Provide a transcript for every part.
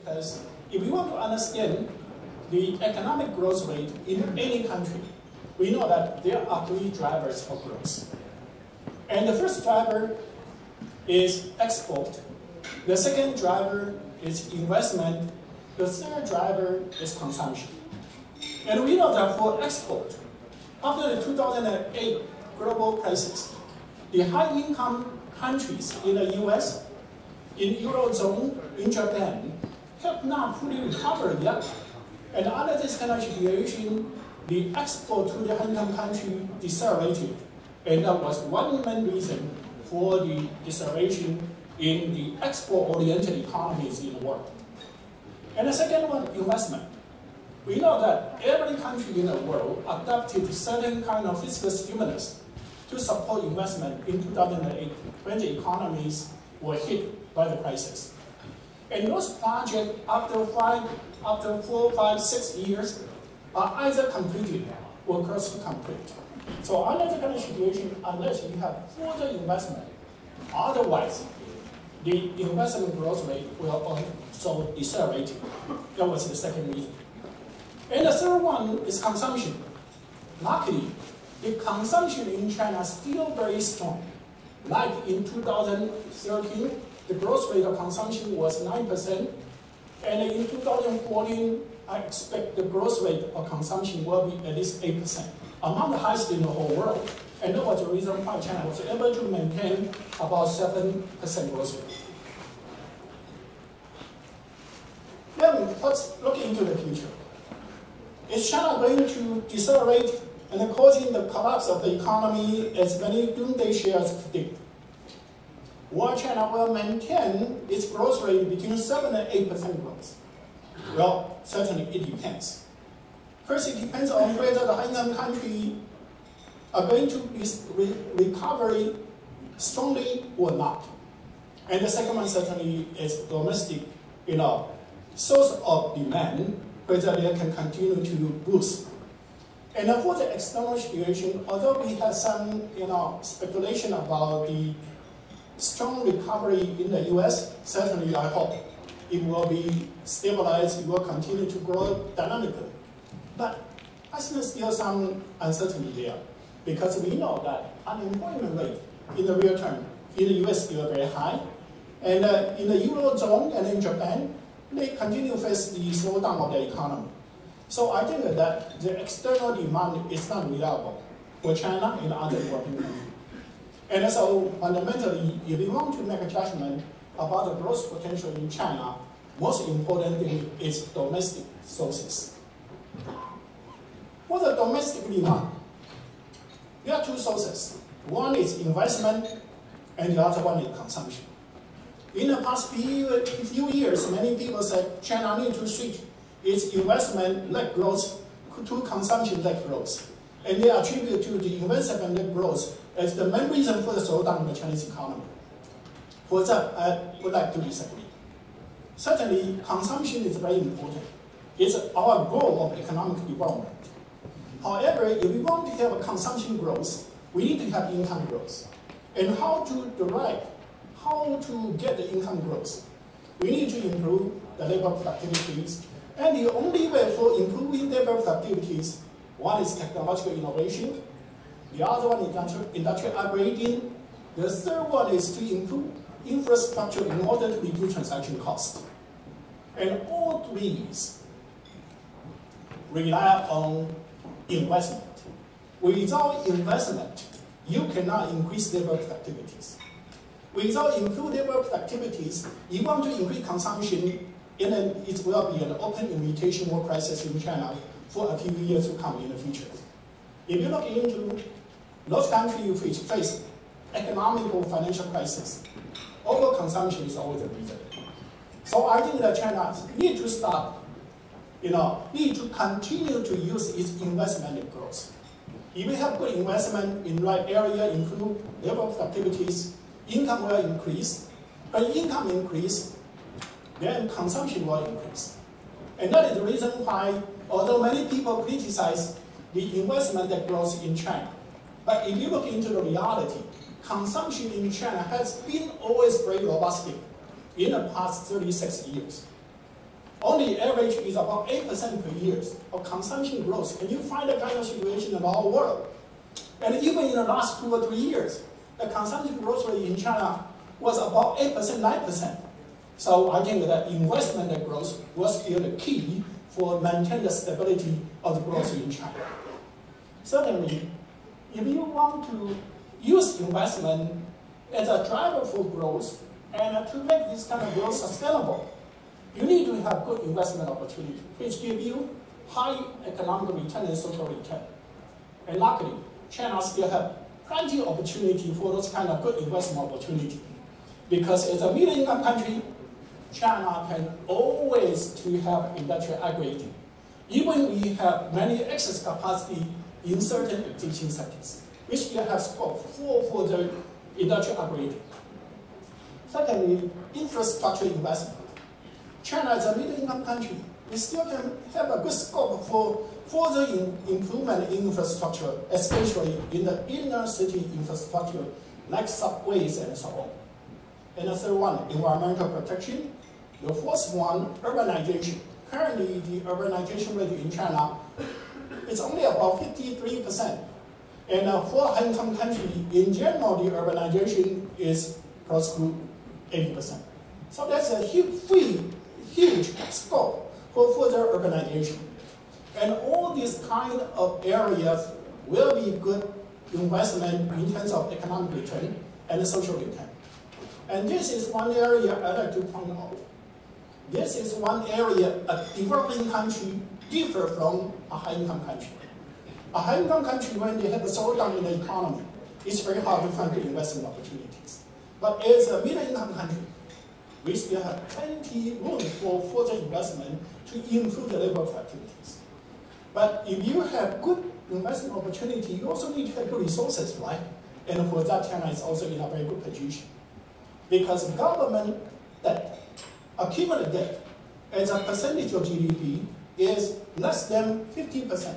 because if we want to understand the economic growth rate in any country, we know that there are three drivers of growth. And the first driver is export. The second driver is investment. The third driver is consumption. And we know that for export, after the 2008 global crisis, the high-income countries in the US, in Eurozone, in Japan, have not fully recovered yet. And under this kind of situation, the export to the high-income country decelerated. And that was one main reason for the deceleration in the export-oriented economies in the world. And the second one, investment. We know that every country in the world adopted certain kind of fiscal stimulus to support investment in 2008 when the economies were hit by the crisis. And those projects, after 4, 5, 6 years, are either completed or close to complete. So under the kind of situation, unless you have further investment, otherwise, the investment growth rate will also decelerate. That was the second reason. And the third one is consumption. Luckily, the consumption in China is still very strong. Like in 2013, the growth rate of consumption was 9%. And in 2014, I expect the growth rate of consumption will be at least 8%, among the highest in the whole world. And that was the reason why China was able to maintain about 7% growth rate. Then let's look into the future. Is China going to decelerate and causing the collapse of the economy as many doomsday shares predict? Or China will maintain its growth rate between 7 and 8% growth? Well, certainly it depends. First, it depends on whether the high-income country are going to recover strongly or not. And the second one certainly is domestic, source of demand, whether they can continue to boost. And for the external situation, although we have some speculation about the strong recovery in the US, certainly I hope it will be stabilized, it will continue to grow dynamically. But I think there's still some uncertainty there, because we know that unemployment rate in the real term in the US is still very high. And in the Eurozone and in Japan, they continue to face the slowdown of the economy. So I think that the external demand is not reliable for China and other European countries. And so fundamentally, if we want to make a judgment about the growth potential in China, most important thing is domestic sources. For the domestic demand, there are two sources. One is investment, and the other one is consumption. In the past few years, many people said China needs to switch its investment-led growth to consumption-led growth. And they attribute to the investment-led growth as the main reason for the slowdown in the Chinese economy. For that, I would like to disagree. Certainly, consumption is very important. It's our goal of economic development. However, if we want to have a consumption growth, we need to have income growth. And how to get the income growth? We need to improve the labor productivities. And the only way for improving labor productivities, one is technological innovation, the other one is industrial upgrading, the third one is to improve infrastructure in order to reduce transaction costs. And all these rely on investment. Without investment, you cannot increase labor productivities. Without improved labor productivities, you want to increase consumption, and then it will be an open invitation war crisis in China for a few years to come in the future. If you look into those countries which face economic or financial crisis, overconsumption is always the reason. So I think that China needs to start, need to continue to use its investment in growth. If we have good investment in the right area, improve labor productivities, income will increase. When income increase, then consumption will increase. And that is the reason why, although many people criticize the investment that grows in China, but if you look into the reality, consumption in China has been always very robust in the past 36 years. only average is about 8% per year of consumption growth. Can you find that kind of situation in the whole world? And even in the last 2 or 3 years, the consumption growth rate in China was about 8%, 9%. So I think that investment and growth was still the key for maintaining the stability of the growth in China. Certainly, if you want to use investment as a driver for growth and to make this kind of growth sustainable, you need to have good investment opportunity, which give you high economic return and social return. And luckily, China still have plenty of opportunity for those kind of good investment opportunity. Because as a middle-income country, China can always to have industrial aggregating. Even we have many excess capacity in certain existing sectors, which still have scope for the industrial aggregating. Secondly, infrastructure investment. China is a middle-income country. We still can have a good scope for further improvement in infrastructure, especially in the inner city infrastructure, like subways and so on. And the third one, environmental protection. The fourth one, urbanization. Currently, the urbanization rate in China is only about 53%. And for a high-income country, in general, the urbanization is close to 80%. So that's a huge scope for further urbanization. And all these kind of areas will be good investment in terms of economic return and social return. And this is one area I'd like to point out. This is one area a developing country differ from a high-income country. A high-income country, when they have a slowdown in the economy, it's very hard to find good investment opportunities. But as a middle-income country, we still have plenty room for further investment to improve the level of activities. But if you have good investment opportunity, you also need to have good resources, right? And for that, China is also in a very good position. Because government debt, accumulated debt, as a percentage of GDP, is less than 15%,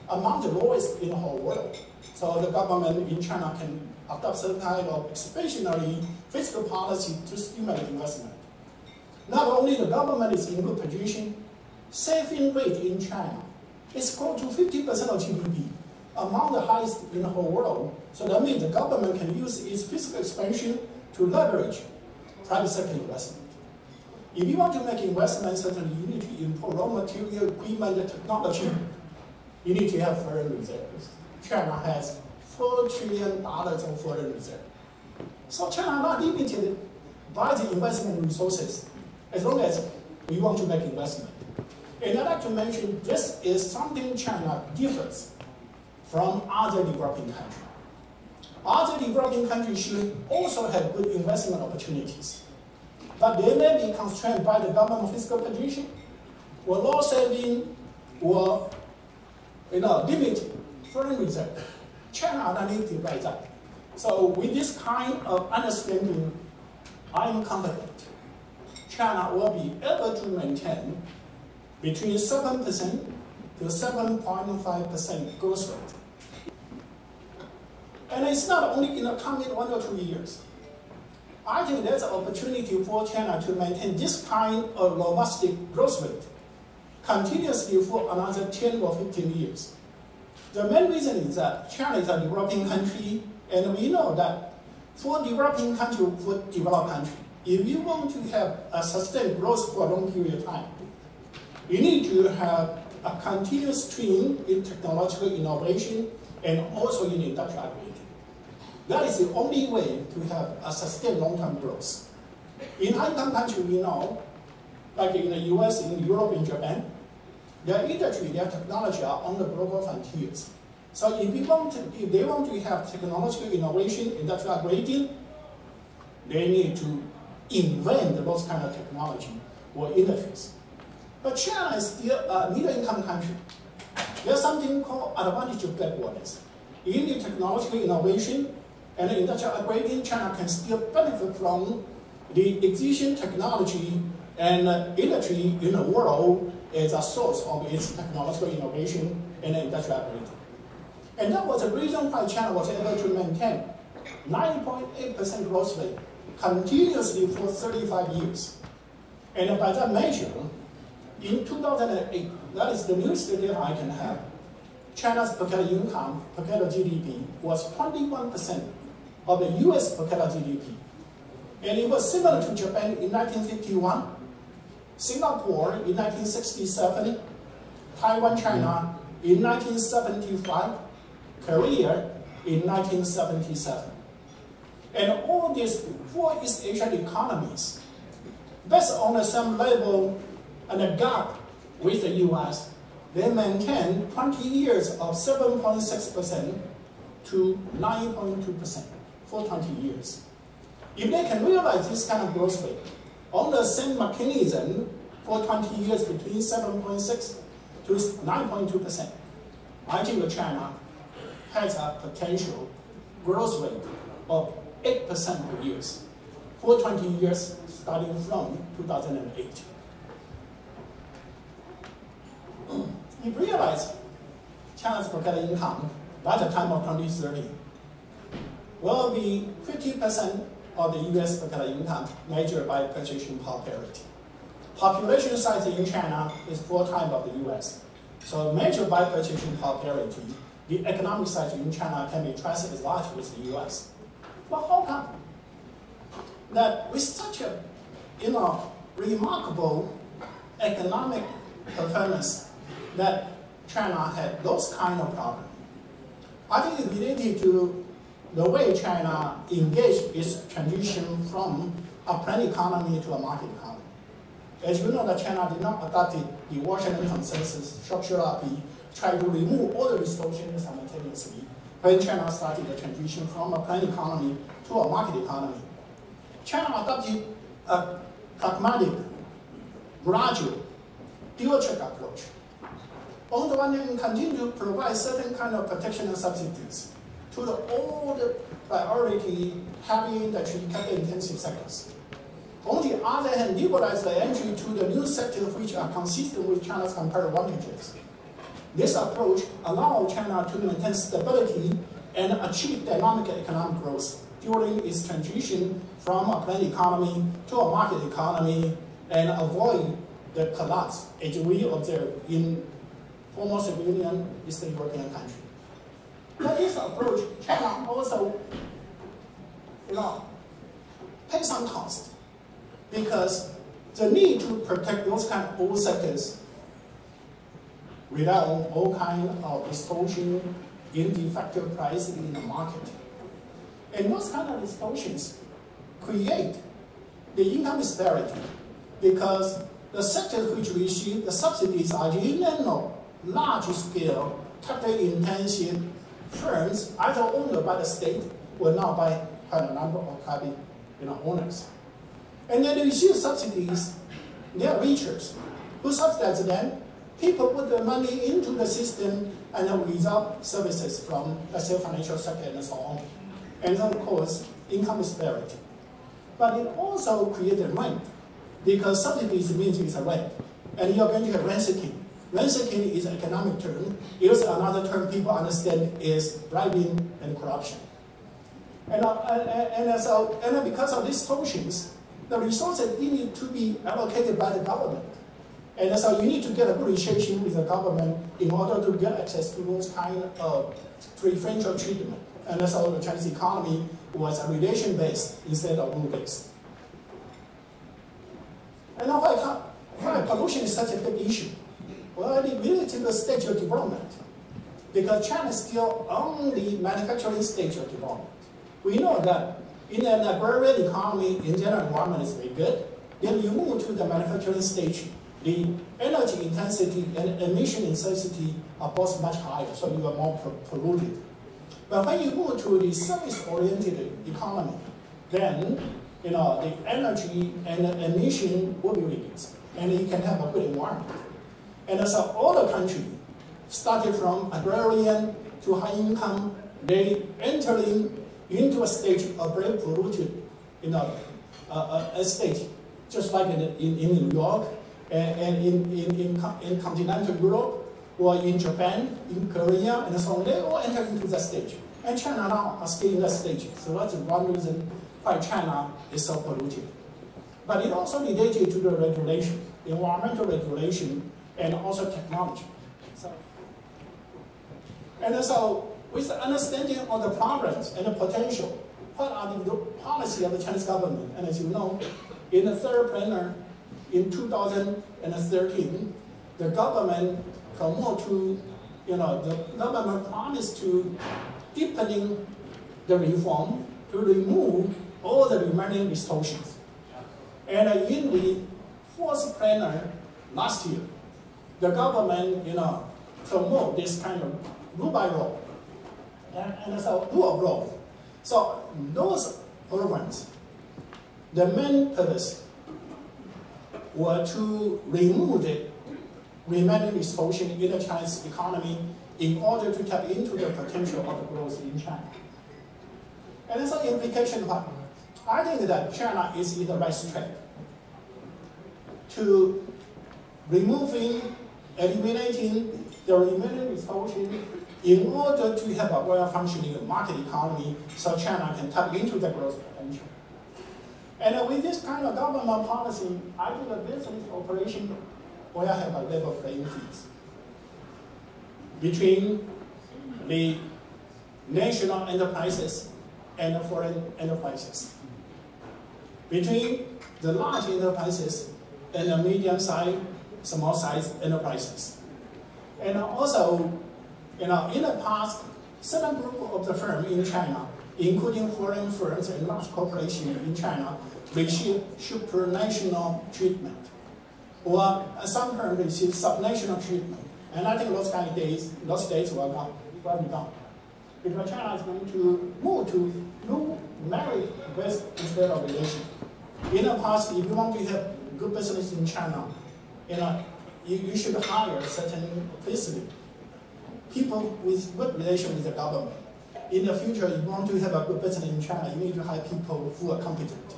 among the lowest in the whole world. So the government in China can adopt some kind of expansionary fiscal policy to stimulate investment. Not only the government is in good position, saving rate in China is close to 50% of GDP, among the highest in the whole world. So that means the government can use its fiscal expansion to leverage private sector investment. If you want to make investment, certainly you need to import raw material, equipment, and technology. You need to have foreign reserves. China has $4 trillion of foreign reserves. So China is not limited by the investment resources, as long as we want to make investment. And I'd like to mention this is something China differs from other developing countries. Other developing countries should also have good investment opportunities, but they may be constrained by the government fiscal position, or law saving, or limit foreign reserve. China are not limited by that. So with this kind of understanding, I am confident China will be able to maintain between 7% to 7.5% growth rate. And it's not only in the coming 1 or 2 years. I think there's an opportunity for China to maintain this kind of robust growth rate continuously for another 10 or 15 years. The main reason is that China is a developing country, and we know that for developing country, for developed country, if you want to have a sustained growth for a long period of time, you need to have a continuous stream in technological innovation and also in industrial aggregation. That is the only way to have a sustained long-term growth. In high-income countries, we know, like in the US, in Europe, in Japan, their industry, their technology are on the global frontiers. So if they want to have technological innovation, industrial aggregation, they need to invent those kind of technology or industries. But China is still a middle-income country. There's something called advantage of backwardness. In the technological innovation and industrial aggregation, China can still benefit from the existing technology and industry in the world as a source of its technological innovation and industrial aggregation. And that was the reason why China was able to maintain 9.8% growth rate continuously for 35 years. And by that measure, in 2008, that is the newest data I can have, China's per capita income, per capita GDP was 21% of the US per capita GDP. And it was similar to Japan in 1951, Singapore in 1967, Taiwan, China in 1975, Korea in 1977. And all these 4 East Asian economies, based on the same level and a gap with the US, they maintain 20 years of 7.6% to 9.2% for 20 years. If they can realize this kind of growth rate on the same mechanism for 20 years between 7.6 to 9.2%, I think that China has a potential growth rate of 8% per year for 20 years starting from 2008. If you realize China's per capita income by the time of 2030 will be 50% of the US per capita income measured by purchasing power parity. Population size in China is 4 times of the US. So measured by purchasing power parity, the economic size in China can be twice as large as the US. But how come that with such a remarkable economic performance that China had those kind of problems? I think it's related to the way China engaged its transition from a planned economy to a market economy. As you know, that China did not adopt the Washington Consensus, structure up, try to remove all the distortions simultaneously when China started the transition from a planned economy to a market economy. China adopted a pragmatic, gradual, dual-track approach. On the one hand, continue to provide certain kind of protection and subsidies to all the priority heavy industry, capital-intensive sectors. On the other hand, liberalize the entry to the new sectors which are consistent with China's comparative advantages. This approach allows China to maintain stability and achieve dynamic economic growth during its transition from a planned economy to a market economy and avoid the collapse as we observe in former civilian Eastern European countries. But this approach, China also pays some cost because the need to protect those kind of old sectors rely on all kinds of distortion in the factor pricing in the market. And those kind of distortions create the income disparity because the sectors which receive the subsidies are generally large-scale, capital-intensive firms either owned by the state or not by quite a number of private owners. And then they receive subsidies, they are riches. Who subsidize them? People put their money into the system and then result services from, let's say, financial sector and so on. And then, of course, income disparity. But it also created rent, because subsidies means it's a rent. And you're going to have rent seeking. Rent seeking is an economic term. It's another term people understand is bribing and corruption. And because of these distortions, the resources need to be allocated by the government. And so you need to get a good relationship with the government in order to get access to those kind of preferential treatment. And so the Chinese economy was a relation-based instead of rule-based. And now why pollution is such a big issue? Well, it related to the stage of development. Because China is still on the manufacturing stage of development. We know that in an agrarian economy, in general, environment is very good. Then you move to the manufacturing stage, the energy intensity and emission intensity are both much higher, so you are more polluted. But when you move to the service-oriented economy, then the energy and the emission will be reduced, and you can have a good environment. And so all the country, started from agrarian to high income, they entering into a stage of very polluted, a state, just like in New York and in continental Europe or in Japan, in Korea, and so on. They all enter into that stage. And China now are still in that stage. So that's one reason why China is so polluted. But it also related to the regulation. environmental regulation, and also technology. So with the understanding of the problems and the potential, what are the policy of the Chinese government? And as you know, in the third planner in 2013, the government the government promised to deepening the reform to remove all the remaining distortions. And in the fourth planner last year, the government, promote this kind of rule by law, and so rule of law. So those programs, the main purpose were to remove the remaining distortion in the Chinese economy in order to tap into the potential of the growth in China. And so implication part, I think that China is in the right track to eliminating the remaining distortion in order to have a well-functioning market economy so China can tap into the growth potential. And with this kind of government policy, I think the business operation will have a level playing field between the national enterprises and the foreign enterprises, between the large enterprises and the medium-sized, small-sized enterprises. And also, in the past, certain group of the firms in China, including foreign firms and large corporations in China, receive supranational treatment, or some firms receive subnational treatment. And I think those days will be gone. Because China is going to move to merit-based instead of relation. In the past, if you want to have good business in China, you should hire certain people with good relation with the government. In the future, if you want to have a good business in China, you need to hire people who are competent.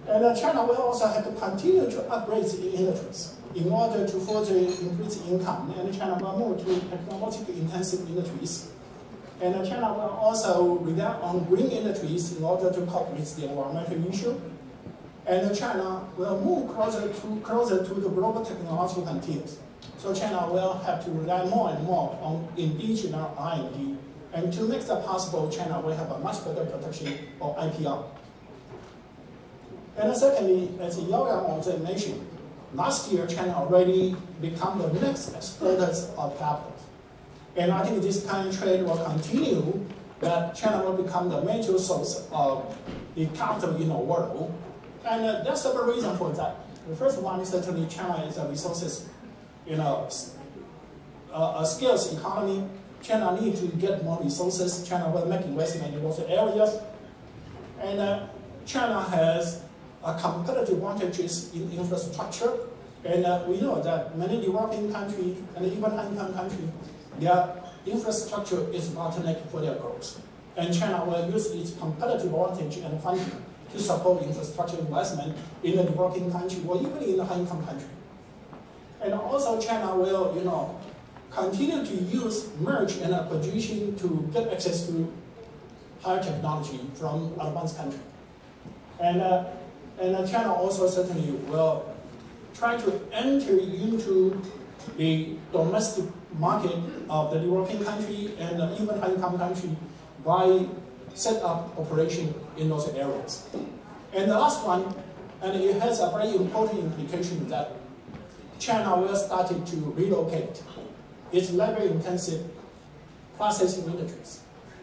And China will also have to continue to upgrade its industries in order to further increase income. And China will move to technologically intensive industries. And China will also rely on green industries in order to cope with the environmental issue. And China will move closer to the global technological frontiers. So China will have to rely more and more on indigenous R&D. And to make that possible, China will have a much better protection of IPR. And secondly, as Yao also mentioned, last year China already became the next exporters of capital. And I think this kind of trade will continue, that China will become the major source of the capital in the world. And there's several reasons for that. The first one is certainly China is a resources, a scarce economy. China needs to get more resources. China will make investment in those areas. And China has a competitive advantages in infrastructure. And we know that many developing countries and even high-income countries, their infrastructure is bottleneck for their growth. And China will use its competitive advantage and funding to support infrastructure investment in the developing country or even in the high-income country. And also China will, continue to use merge and acquisition to get access to higher technology from advanced countries. And China also certainly will try to enter into the domestic market of the developing country and even high-income country by set up operation in those areas. And the last one, and it has a very important implication, that China will start to relocate its labor-intensive processing industries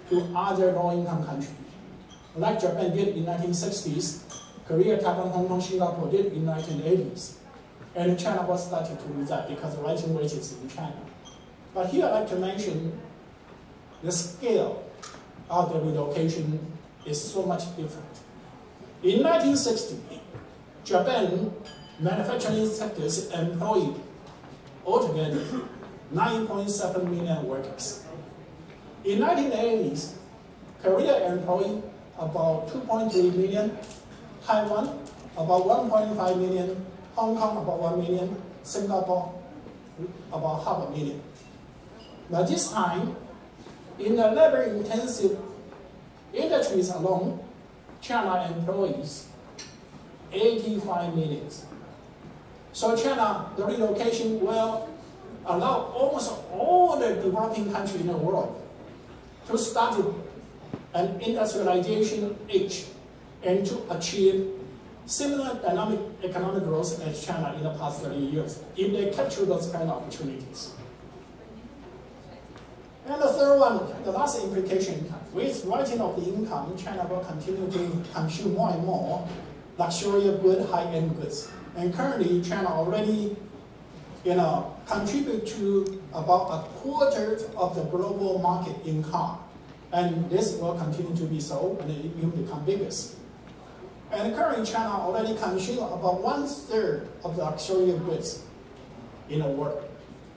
to other low-income countries, like Japan did in the 1960s, Korea, Taiwan, Hong Kong, Singapore did in the 1980s. And China was starting to do that because of rising wages in China. But here I'd like to mention the scale of the relocation is so much different. In 1960, Japan manufacturing sectors employed altogether 9.7 million workers. In 1980s, Korea employed about 2.3 million, Taiwan about 1.5 million, Hong Kong about 1 million, Singapore about 500,000. But this time, in the labor-intensive industries alone, China employs 85 million. So China, the relocation will allow almost all the developing countries in the world to start an industrialization age and to achieve similar dynamic economic growth as China in the past 30 years, if they capture those kind of opportunities. And the third one, the last implication, with rising of the income, China will continue to consume more and more luxurious good, high-end goods. And currently, China already contribute to about a quarter of the global market in car. And this will continue to be so, and it will become biggest. And currently, China already consumes about 1/3 of the luxurious goods in the world.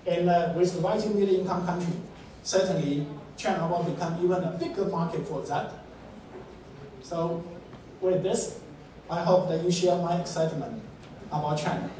And with the rising middle-income country, certainly China will become even a bigger market for that. So with this, I hope that you share my excitement about China.